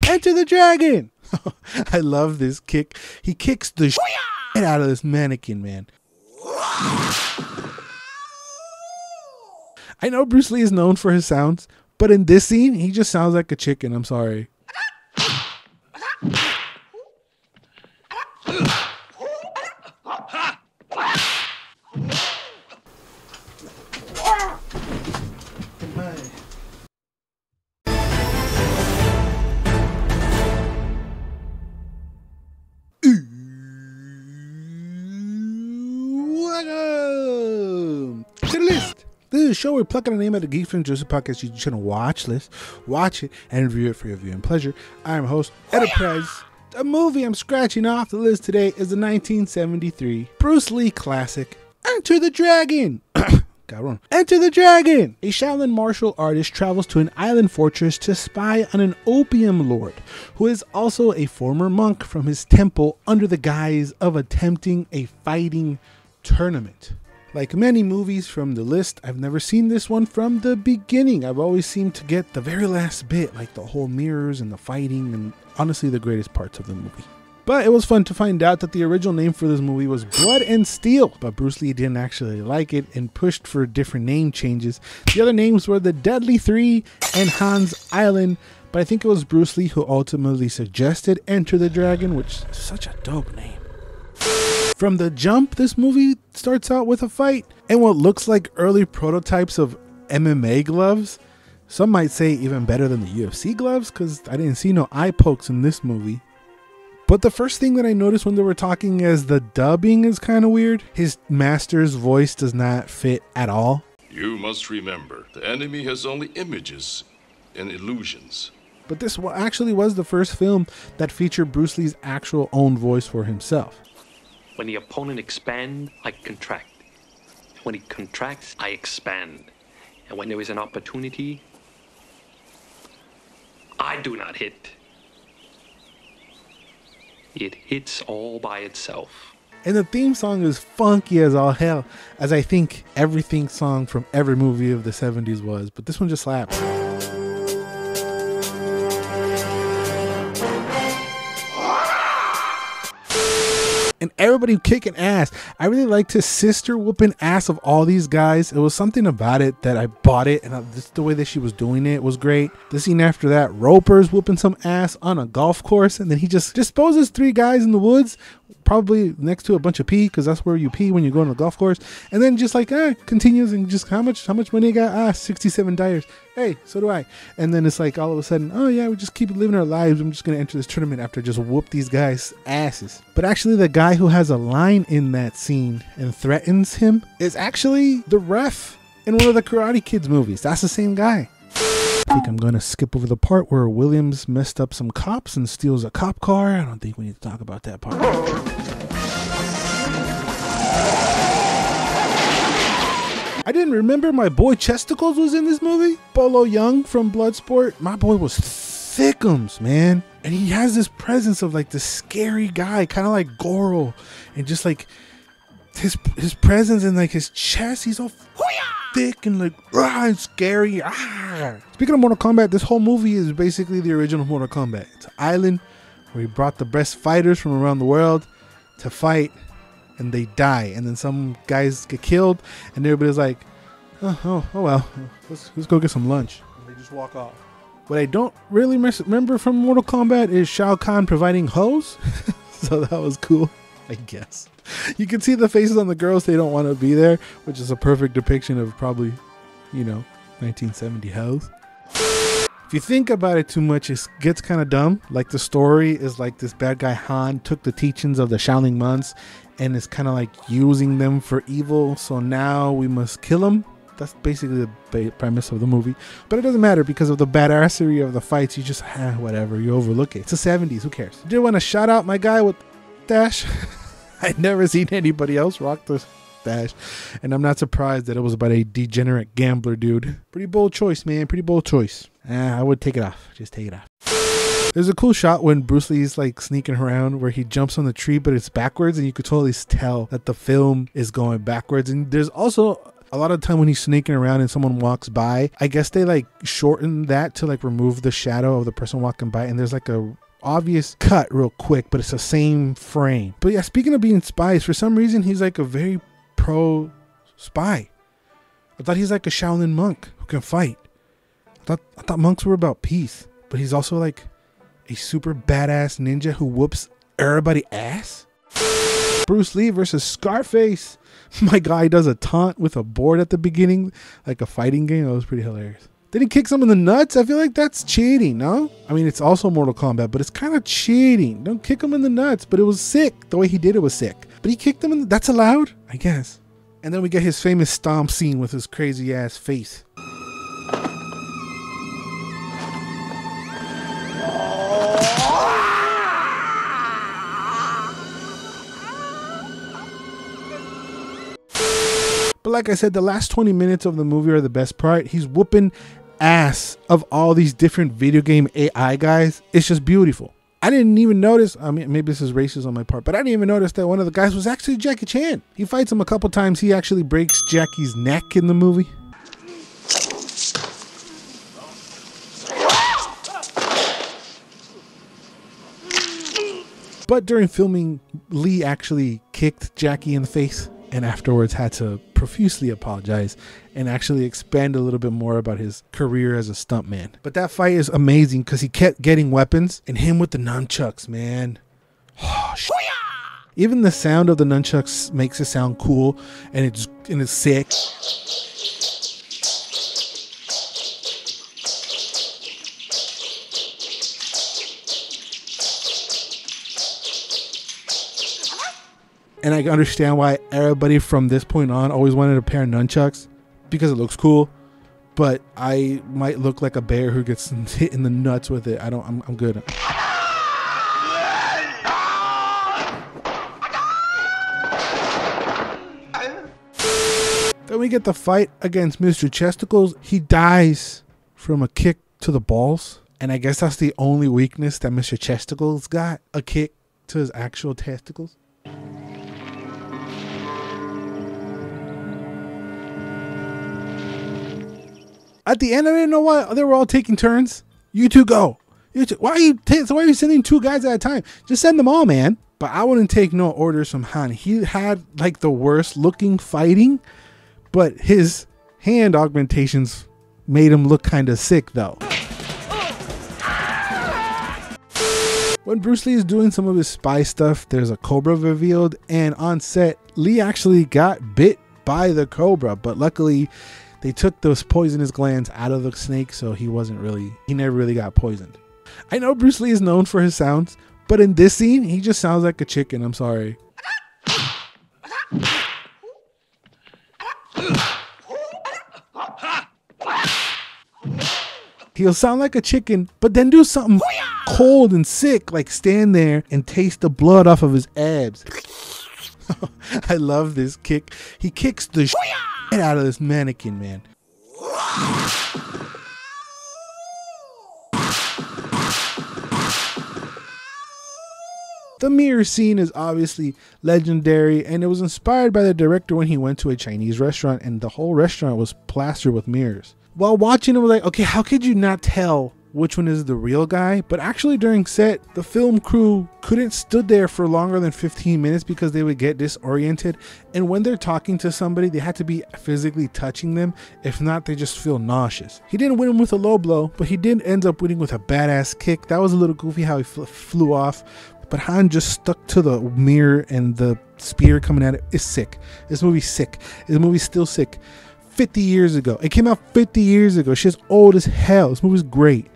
Enter the Dragon. I love this kick. He kicks the shit out of this mannequin, man. I know Bruce Lee is known for his sounds, but in this scene, he just sounds like a chicken. I'm sorry. Welcome to the list. This is a show where we pluck out a name of the Geeks from Joseph podcast. You should watch list, watch it, and review it for your viewing pleasure. I'm host Enterprise. The movie I'm scratching off the list today is the 1973 Bruce Lee classic, Enter the Dragon. Got wrong. Enter the Dragon! A Shaolin martial artist travels to an island fortress to spy on an opium lord, who is also a former monk from his temple under the guise of attempting a fighting tournament. Like many movies from the list, I've never seen this one from the beginning. I've always seemed to get the very last bit, like the whole mirrors and the fighting, and honestly the greatest parts of the movie. But it was fun to find out that the original name for this movie was Blood and Steel, but Bruce Lee didn't actually like it and pushed for different name changes. The other names were The Deadly Three and Hans Island, but I think it was Bruce Lee who ultimately suggested Enter the Dragon, which is such a dope name. From the jump, this movie starts out with a fight and what looks like early prototypes of MMA gloves. Some might say even better than the UFC gloves, because I didn't see no eye pokes in this movie. But the first thing that I noticed when they were talking is the dubbing is kind of weird. His master's voice does not fit at all. You must remember, the enemy has only images and illusions. But this actually was the first film that featured Bruce Lee's actual own voice for himself. When the opponent expands, I contract. When he contracts, I expand. And when there is an opportunity, I do not hit. It hits all by itself. And the theme song is funky as all hell, as I think every theme song from every movie of the 70s was, but this one just slaps. And everybody kicking ass. I really liked his sister whooping ass of all these guys. It was something about it that I bought it, and just the way that she was doing it was great. The scene after that, Roper's whooping some ass on a golf course, and then he just disposes 3 guys in the woods, probably next to a bunch of pee, because that's where you pee when you go on a golf course. And then just like continues, and just how much money you got? $67. Hey, so do I. And then it's like all of a sudden, oh yeah, we just keep living our lives. I'm just gonna enter this tournament after just whoop these guys' asses. But actually, the guy who has a line in that scene and threatens him is actually the ref in one of the Karate Kids movies. That's the same guy. I think I'm gonna skip over the part where Williams messed up some cops and steals a cop car. I don't think we need to talk about that part. I didn't remember my boy Chesticles was in this movie. Bolo Young from Bloodsport. My boy was thickums, man. And he has this presence of like this scary guy, kind of like Goro. And just like his presence and like his chest, he's all thick and like and scary. Speaking of Mortal Kombat, this whole movie is basically the original Mortal Kombat. It's an island where he brought the best fighters from around the world to fight, and they die, and then some guys get killed, and everybody's like, oh well, let's go get some lunch. And they just walk off. What I don't really remember from Mortal Kombat is Shao Kahn providing hose. So that was cool, I guess. You can see the faces on the girls, they don't want to be there, which is a perfect depiction of probably, 1970 hose. If you think about it too much, it gets kind of dumb. Like the story is like this bad guy Han took the teachings of the Shaolin monks and is kind of like using them for evil. So now we must kill him. That's basically the premise of the movie. But it doesn't matter because of the badassery of the fights. You just, whatever, you overlook it. It's the 70s, who cares? I did want to shout out my guy with dash. I'd never seen anybody else rock the dash, and I'm not surprised that it was about a degenerate gambler dude. Pretty bold choice, man. Pretty bold choice. I would take it off. Just take it off. There's a cool shot when Bruce Lee's like sneaking around where he jumps on the tree, but it's backwards, and you could totally tell that the film is going backwards. And there's also A lot of the time when he's sneaking around and someone walks by, I guess they like shorten that to like remove the shadow of the person walking by, and there's like a obvious cut real quick, but it's the same frame. But yeah, speaking of being spies, for some reason he's like a very pro spy. I thought he's like a Shaolin monk who can fight. I thought monks were about peace, but he's also like a super badass ninja who whoops everybody ass. Bruce Lee versus Scarface. My guy does a taunt with a board at the beginning, like a fighting game. That was pretty hilarious. Then he kicks him in the nuts. I feel like that's cheating, no? I mean, it's also Mortal Kombat, but it's kind of cheating. Don't kick him in the nuts, but it was sick. The way he did it was sick. But he kicked him in the... That's allowed? I guess. And then we get his famous stomp scene with his crazy ass face. But like I said, the last 20 minutes of the movie are the best part. He's whooping ass of all these different video game AI guys. It's just beautiful. I didn't even notice, I mean, maybe this is racist on my part, but I didn't even notice that one of the guys was actually Jackie Chan. He fights him a couple times. He actually breaks Jackie's neck in the movie. But during filming, Lee actually kicked Jackie in the face and afterwards had to profusely apologize and actually expand a little bit more about his career as a stuntman. But that fight is amazing because he kept getting weapons, and him with the nunchucks, man. Oh, even the sound of the nunchucks makes it sound cool, and it's sick. And I understand why everybody from this point on always wanted a pair of nunchucks, because it looks cool. But I might look like a bear who gets hit in the nuts with it. I'm good. Then we get the fight against Mr. Chesticles. He dies from a kick to the balls. And I guess that's the only weakness that Mr. Chesticles got. A kick to his actual testicles. At the end, I didn't know why they were all taking turns. You two go. Why are you sending two guys at a time? Just send them all, man. But I wouldn't take no orders from Han. He had like the worst looking fighting, but his hand augmentations made him look kind of sick though. When Bruce Lee is doing some of his spy stuff, there's a Cobra revealed, and on set, Lee actually got bit by the Cobra, but luckily they took those poisonous glands out of the snake, so he never really got poisoned. I know Bruce Lee is known for his sounds, but in this scene, he just sounds like a chicken. I'm sorry. He'll sound like a chicken, but then do something cold and sick, like stand there and taste the blood off of his abs. I love this kick. He kicks the shit out of this mannequin, man. The mirror scene is obviously legendary, and it was inspired by the director when he went to a Chinese restaurant and the whole restaurant was plastered with mirrors. While watching it, was like, okay, how could you not tell which one is the real guy? But actually during set, the film crew couldn't stood there for longer than 15 minutes because they would get disoriented. And when they're talking to somebody, they had to be physically touching them. If not, they just feel nauseous. He didn't win with a low blow, but he did end up winning with a badass kick. That was a little goofy how he flew off. But Han just stuck to the mirror, and the spear coming at it is sick. This movie's sick. This movie's still sick. 50 years ago. It came out 50 years ago. Shit's old as hell. This movie's great.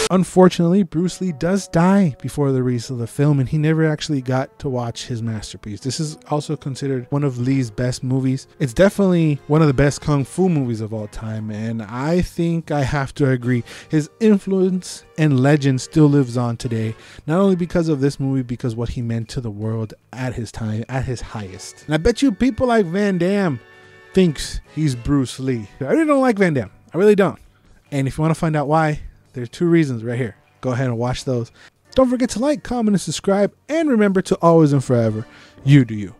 Unfortunately, Bruce Lee does die before the release of the film, and he never actually got to watch his masterpiece. This is also considered one of Lee's best movies. It's definitely one of the best kung fu movies of all time, and I think I have to agree. His influence and legend still lives on today, not only because of this movie, because what he meant to the world at his time, at his highest. And I bet you people like Van Damme thinks he's Bruce Lee. I really don't like Van Damme. I really don't. And if you want to find out why, there's 2 reasons right here. Go ahead and watch those. Don't forget to like, comment, and subscribe. And remember to always and forever, you do you.